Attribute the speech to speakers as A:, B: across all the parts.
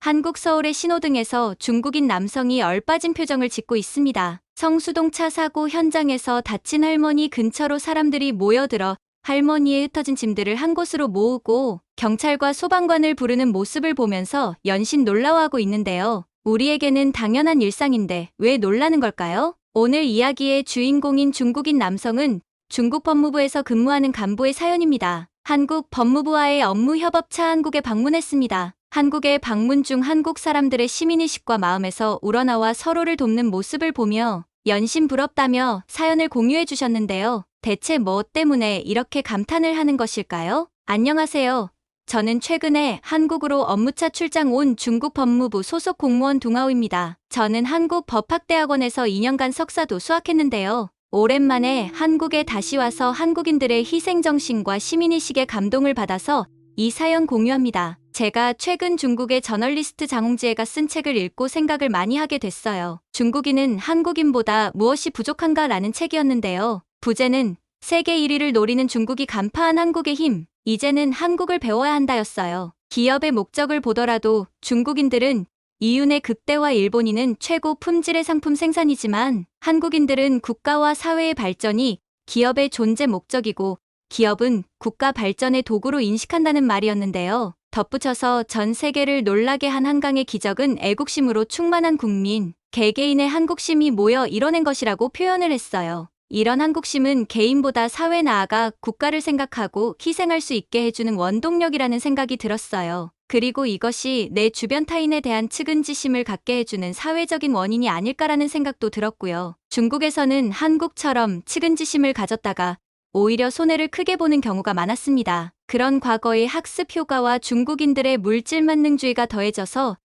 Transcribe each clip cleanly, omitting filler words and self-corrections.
A: 한국 서울의 신호등에서 중국인 남성이 얼빠진 표정을 짓고 있습니다. 성수동차 사고 현장에서 다친 할머니 근처로 사람들이 모여들어 할머니의 흩어진 짐들을 한 곳으로 모으고 경찰과 소방관을 부르는 모습을 보면서 연신 놀라워하고 있는데요. 우리에게는 당연한 일상인데 왜 놀라는 걸까요? 오늘 이야기의 주인공인 중국인 남성은 중국 법무부에서 근무하는 간부의 사연입니다. 한국 법무부와의 업무 협업차 한국에 방문했습니다. 한국에 방문 중 한국 사람들의 시민의식과 마음에서 우러나와 서로를 돕는 모습을 보며 연신 부럽다며 사연을 공유해 주셨는데요. 대체 뭐 때문에 이렇게 감탄을 하는 것일까요? 안녕하세요. 저는 최근에 한국으로 업무차 출장 온 중국 법무부 소속 공무원 동아우입니다. 저는 한국 법학대학원에서 2년간 석사도 수학했는데요. 오랜만에 한국에 다시 와서 한국인들의 희생정신과 시민의식에 감동을 받아서 이 사연 공유합니다. 제가 최근 중국의 저널리스트 장홍지애가 쓴 책을 읽고 생각을 많이 하게 됐어요. 중국인은 한국인보다 무엇이 부족한가 라는 책이었는데요. 부제는 세계 1위를 노리는 중국이 간파한 한국의 힘, 이제는 한국을 배워야 한다였어요. 기업의 목적을 보더라도 중국인들은 이윤의 극대화, 일본인은 최고 품질의 상품 생산이지만 한국인들은 국가와 사회의 발전이 기업의 존재 목적이고 기업은 국가 발전의 도구로 인식한다는 말이었는데요. 덧붙여서 전 세계를 놀라게 한 한강의 기적은 애국심으로 충만한 국민, 개개인의 한국심이 모여 이뤄낸 것이라고 표현을 했어요. 이런 한국심은 개인보다 사회 나아가 국가를 생각하고 희생할 수 있게 해주는 원동력이라는 생각이 들었어요. 그리고 이것이 내 주변 타인에 대한 측은지심을 갖게 해주는 사회적인 원인이 아닐까라는 생각도 들었고요. 중국에서는 한국처럼 측은지심을 가졌다가 오히려 손해를 크게 보는 경우가 많았습니다. 그런 과거의 학습 효과와 중국인들의 물질 만능주의가 더해져서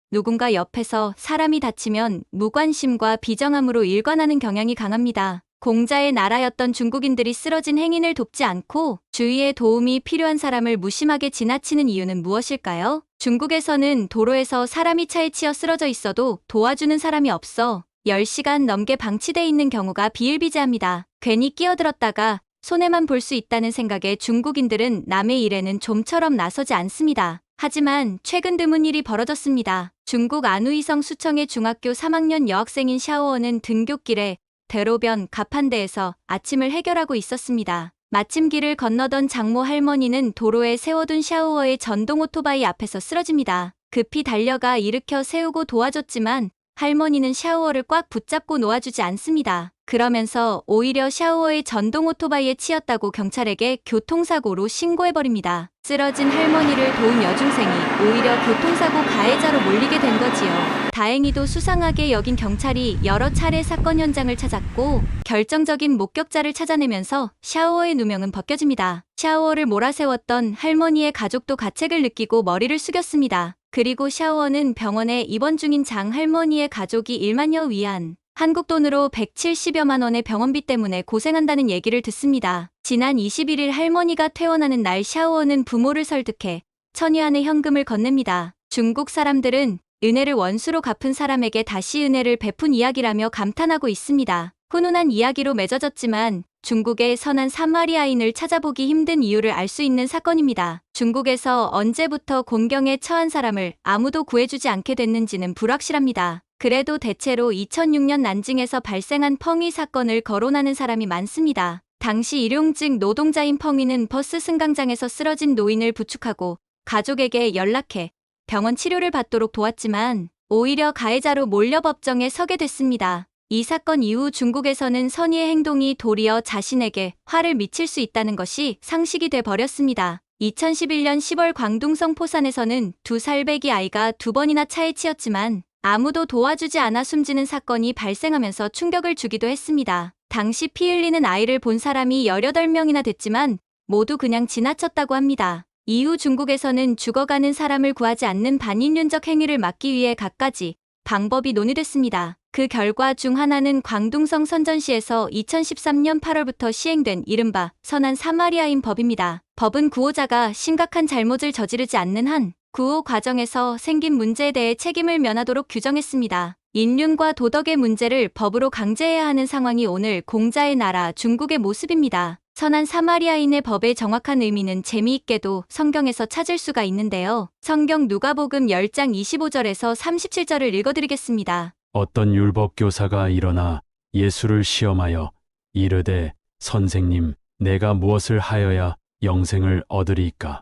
A: 누군가 옆에서 사람이 다치면 무관심과 비정함으로 일관하는 경향이 강합니다. 공자의 나라였던 중국인들이 쓰러진 행인을 돕지 않고 주위에 도움이 필요한 사람을 무심하게 지나치는 이유는 무엇일까요? 중국에서는 도로에서 사람이 차에 치여 쓰러져 있어도 도와주는 사람이 없어 10시간 넘게 방치돼 있는 경우가 비일비재합니다. 괜히 끼어들었다가 손해만 볼 수 있다는 생각에 중국인들은 남의 일에는 좀처럼 나서지 않습니다. 하지만 최근 드문 일이 벌어졌습니다. 중국 안우이성 수청의 중학교 3학년 여학생인 샤오어는 등굣길에 대로변 가판대에서 아침을 해결하고 있었습니다. 마침 길을 건너던 장모 할머니는 도로에 세워둔 샤오어의 전동 오토바이 앞에서 쓰러집니다. 급히 달려가 일으켜 세우고 도와줬지만 할머니는 샤오어를 꽉 붙잡고 놓아주지 않습니다. 그러면서 오히려 샤오어의 전동 오토바이에 치였다고 경찰에게 교통사고로 신고해버립니다. 쓰러진 할머니를 도운 여중생이 오히려 교통사고 가해자로 몰리게 된 거지요. 다행히도 수상하게 여긴 경찰이 여러 차례 사건 현장을 찾았고 결정적인 목격자를 찾아내면서 샤오어의 누명은 벗겨집니다. 샤오어를 몰아세웠던 할머니의 가족도 가책을 느끼고 머리를 숙였습니다. 그리고 샤오어는 병원에 입원 중인 장 할머니의 가족이 1만여 위안, 한국 돈으로 170여만 원의 병원비 때문에 고생한다는 얘기를 듣습니다. 지난 21일 할머니가 퇴원하는 날 샤오어는 부모를 설득해 1000위안의 현금을 건넵니다. 중국 사람들은 은혜를 원수로 갚은 사람에게 다시 은혜를 베푼 이야기라며 감탄하고 있습니다. 훈훈한 이야기로 맺어졌지만 중국의 선한 사마리아인을 찾아보기 힘든 이유를 알 수 있는 사건입니다. 중국에서 언제부터 곤경에 처한 사람을 아무도 구해주지 않게 됐는지는 불확실합니다. 그래도 대체로 2006년 난징에서 발생한 펑위 사건을 거론하는 사람이 많습니다. 당시 일용직 노동자인 펑위는 버스 승강장에서 쓰러진 노인을 부축하고 가족에게 연락해 병원 치료를 받도록 도왔지만 오히려 가해자로 몰려 법정에 서게 됐습니다. 이 사건 이후 중국에서는 선의의 행동이 도리어 자신에게 화를 미칠 수 있다는 것이 상식이 돼 버렸습니다. 2011년 10월 광둥성 포산에서는 2살 배기 아이가 2번이나 차에 치였지만 아무도 도와주지 않아 숨지는 사건이 발생하면서 충격을 주기도 했습니다. 당시 피 흘리는 아이를 본 사람이 18명이나 됐지만 모두 그냥 지나쳤다고 합니다. 이후 중국에서는 죽어가는 사람을 구하지 않는 반인륜적 행위를 막기 위해 갖가지 방법이 논의됐습니다. 그 결과 중 하나는 광둥성 선전시에서 2013년 8월부터 시행된 이른바 선한 사마리아인 법입니다. 법은 구호자가 심각한 잘못을 저지르지 않는 한 구호 과정에서 생긴 문제에 대해 책임을 면하도록 규정했습니다. 인륜과 도덕의 문제를 법으로 강제해야 하는 상황이 오늘 공자의 나라 중국의 모습입니다. 선한 사마리아인의 법의 정확한 의미는 재미있게도 성경에서 찾을 수가 있는데요. 성경 누가복음 10장 25절에서 37절을 읽어드리겠습니다.
B: 어떤 율법 교사가 일어나 예수를 시험하여 이르되 선생님 내가 무엇을 하여야 영생을 얻으리이까?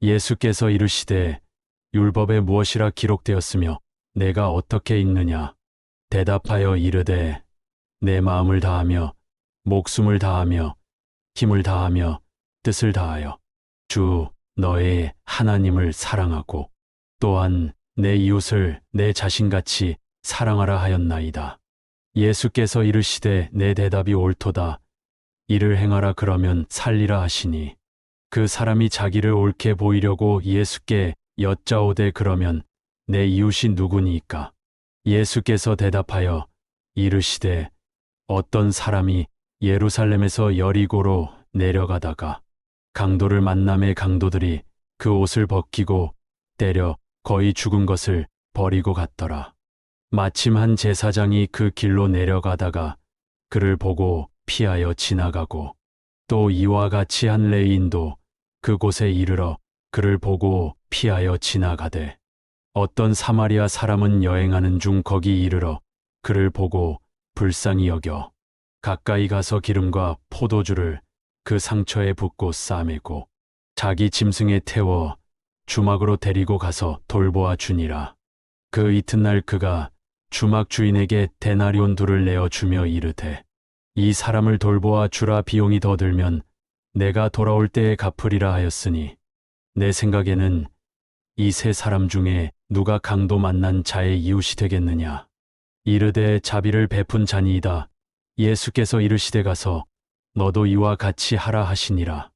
B: 예수께서 이르시되 율법에 무엇이라 기록되었으며 내가 어떻게 읽느냐? 대답하여 이르되 내 마음을 다하며 목숨을 다하며 힘을 다하며 뜻을 다하여 주 너의 하나님을 사랑하고 또한 내 이웃을 내 자신같이 사랑하라 하였나이다. 예수께서 이르시되 내 대답이 옳도다. 이를 행하라 그러면 살리라 하시니 그 사람이 자기를 옳게 보이려고 예수께 여짜오되 그러면 내 이웃이 누구니이까? 예수께서 대답하여 이르시되 어떤 사람이 예루살렘에서 여리고로 내려가다가 강도를 만남에 강도들이 그 옷을 벗기고 때려 거의 죽은 것을 버리고 갔더라. 마침 한 제사장이 그 길로 내려가다가 그를 보고 피하여 지나가고 또 이와 같이 한 레위인도 그곳에 이르러 그를 보고 피하여 지나가되 어떤 사마리아 사람은 여행하는 중 거기 이르러 그를 보고 불쌍히 여겨 가까이 가서 기름과 포도주를 그 상처에 붓고 싸매고 자기 짐승에 태워 주막으로 데리고 가서 돌보아 주니라. 그 이튿날 그가 주막 주인에게 데나리온 둘을 내어 주며 이르되 이 사람을 돌보아 주라 비용이 더 들면 내가 돌아올 때에 갚으리라 하였으니 내 생각에는 이 세 사람 중에 누가 강도 만난 자의 이웃이 되겠느냐? 이르되 자비를 베푼 자니이다. 예수께서 이르시되 가서 너도 이와 같이 하라 하시니라.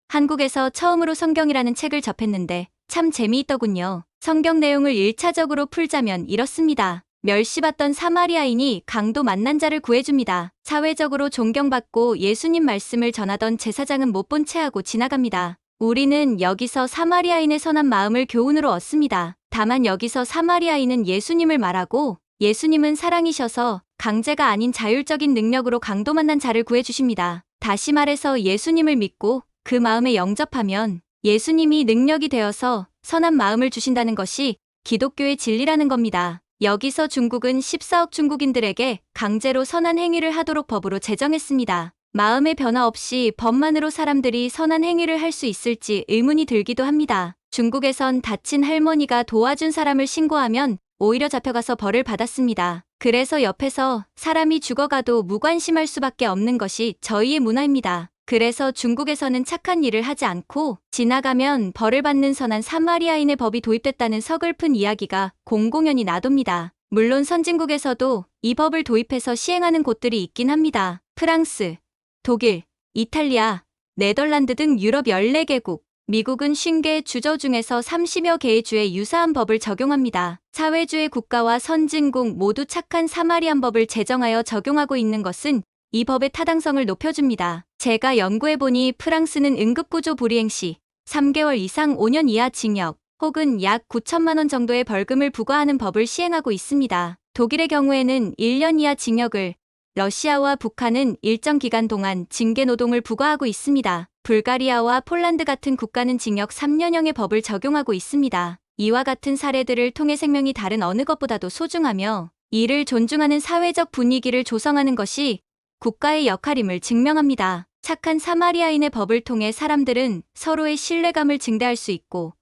A: 한국에서 처음으로 성경이라는 책을 접했는데 참 재미있더군요. 성경 내용을 1차적으로 풀자면 이렇습니다. 멸시받던 사마리아인이 강도 만난 자를 구해줍니다. 사회적으로 존경받고 예수님 말씀을 전하던 제사장은 못 본 채 하고 지나갑니다. 우리는 여기서 사마리아인의 선한 마음을 교훈으로 얻습니다. 다만 여기서 사마리아인은 예수님을 말하고 예수님은 사랑이셔서 강제가 아닌 자율적인 능력으로 강도 만난 자를 구해주십니다. 다시 말해서 예수님을 믿고 그 마음에 영접하면 예수님이 능력이 되어서 선한 마음을 주신다는 것이 기독교의 진리라는 겁니다. 여기서 중국은 14억 중국인들에게 강제로 선한 행위를 하도록 법으로 제정했습니다. 마음의 변화 없이 법만으로 사람들이 선한 행위를 할 수 있을지 의문이 들기도 합니다. 중국에선 다친 할머니가 도와준 사람을 신고하면 오히려 잡혀가서 벌을 받았습니다. 그래서 옆에서 사람이 죽어가도 무관심할 수밖에 없는 것이 저희의 문화입니다. 그래서 중국에서는 착한 일을 하지 않고 지나가면 벌을 받는 선한 사마리아인의 법이 도입됐다는 서글픈 이야기가 공공연히 나돕니다. 물론 선진국에서도 이 법을 도입해서 시행하는 곳들이 있긴 합니다. 프랑스, 독일, 이탈리아, 네덜란드 등 유럽 14개국, 미국은 50개 주조 중에서 30여 개의 주에 유사한 법을 적용합니다. 사회주의 국가와 선진국 모두 착한 사마리안 법을 제정하여 적용하고 있는 것은 이 법의 타당성을 높여줍니다. 제가 연구해보니 프랑스는 응급구조 불이행 시 3개월 이상 5년 이하 징역 혹은 약 9천만 원 정도의 벌금을 부과하는 법을 시행하고 있습니다. 독일의 경우에는 1년 이하 징역을, 러시아와 북한은 일정 기간 동안 징계노동을 부과하고 있습니다. 불가리아와 폴란드 같은 국가는 징역 3년형의 법을 적용하고 있습니다. 이와 같은 사례들을 통해 생명이 다른 어느 것보다도 소중하며 이를 존중하는 사회적 분위기를 조성하는 것이 국가의 역할임을 증명합니다. 착한 사마리아인의 법을 통해 사람들은 서로의 신뢰감을 증대할 수 있고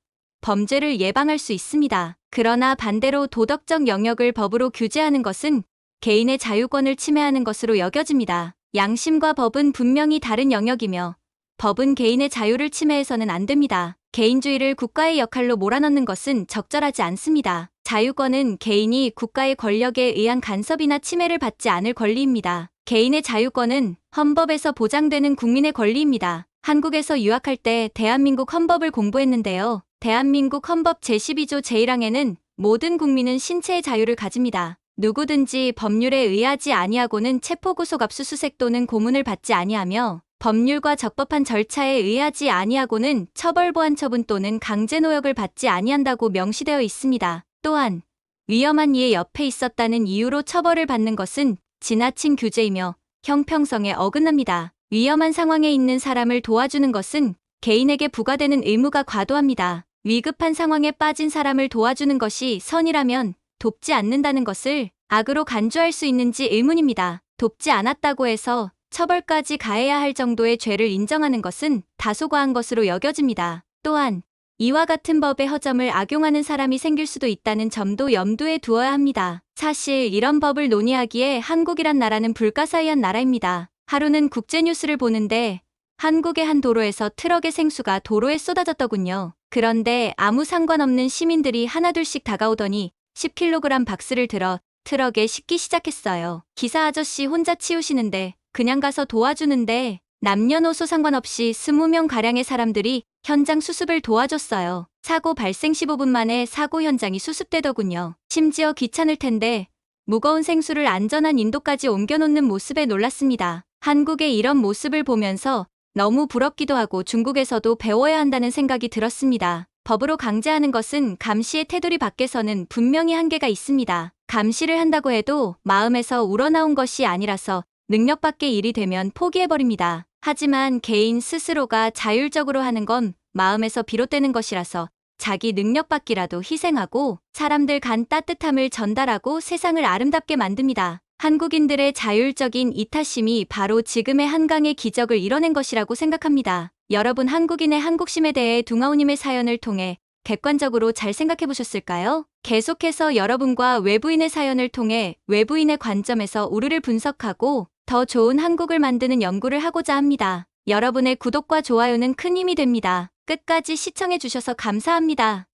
A: 범죄를 예방할 수 있습니다. 그러나 반대로 도덕적 영역을 법으로 규제하는 것은 개인의 자유권을 침해하는 것으로 여겨집니다. 양심과 법은 분명히 다른 영역이며 법은 개인의 자유를 침해해서는 안 됩니다. 개인주의를 국가의 역할로 몰아넣는 것은 적절하지 않습니다. 자유권은 개인이 국가의 권력에 의한 간섭이나 침해를 받지 않을 권리입니다. 개인의 자유권은 헌법에서 보장되는 국민의 권리입니다. 한국에서 유학할 때 대한민국 헌법을 공부했는데요. 대한민국 헌법 제12조 제1항에는 모든 국민은 신체의 자유를 가집니다. 누구든지 법률에 의하지 아니하고는 체포구속 압수수색 또는 고문을 받지 아니하며 법률과 적법한 절차에 의하지 아니하고는 처벌보한 처분 또는 강제노역을 받지 아니한다고 명시되어 있습니다. 또한 위험한 이의 옆에 있었다는 이유로 처벌을 받는 것은 지나친 규제이며 형평성에 어긋납니다. 위험한 상황에 있는 사람을 도와주는 것은 개인에게 부과되는 의무가 과도합니다. 위급한 상황에 빠진 사람을 도와주는 것이 선이라면 돕지 않는다는 것을 악으로 간주할 수 있는지 의문입니다. 돕지 않았다고 해서 처벌까지 가해야 할 정도의 죄를 인정하는 것은 다소 과한 것으로 여겨집니다. 또한 이와 같은 법의 허점을 악용하는 사람이 생길 수도 있다는 점도 염두에 두어야 합니다. 사실 이런 법을 논의하기에 한국이란 나라는 불가사의한 나라입니다. 하루는 국제뉴스를 보는데 한국의 한 도로에서 트럭의 생수가 도로에 쏟아졌더군요. 그런데 아무 상관없는 시민들이 하나둘씩 다가오더니 10kg 박스를 들어 트럭에 싣기 시작했어요. 기사 아저씨 혼자 치우시는데 그냥 가서 도와주는데 남녀노소 상관없이 20명가량의 사람들이 현장 수습을 도와줬어요. 사고 발생 15분 만에 사고 현장이 수습되더군요. 심지어 귀찮을 텐데 무거운 생수를 안전한 인도까지 옮겨놓는 모습에 놀랐습니다. 한국의 이런 모습을 보면서 너무 부럽기도 하고 중국에서도 배워야 한다는 생각이 들었습니다. 법으로 강제하는 것은 감시의 테두리 밖에서는 분명히 한계가 있습니다. 감시를 한다고 해도 마음에서 우러나온 것이 아니라서 능력 밖의 일이 되면 포기해버립니다. 하지만 개인 스스로가 자율적으로 하는 건 마음에서 비롯되는 것이라서 자기 능력 밖이라도 희생하고 사람들 간 따뜻함을 전달하고 세상을 아름답게 만듭니다. 한국인들의 자율적인 이타심이 바로 지금의 한강의 기적을 이뤄낸 것이라고 생각합니다. 여러분 한국인의 한국심에 대해 둥아오님의 사연을 통해 객관적으로 잘 생각해 보셨을까요? 계속해서 여러분과 외부인의 사연을 통해 외부인의 관점에서 우리를 분석하고 더 좋은 한국을 만드는 연구를 하고자 합니다. 여러분의 구독과 좋아요는 큰 힘이 됩니다. 끝까지 시청해 주셔서 감사합니다.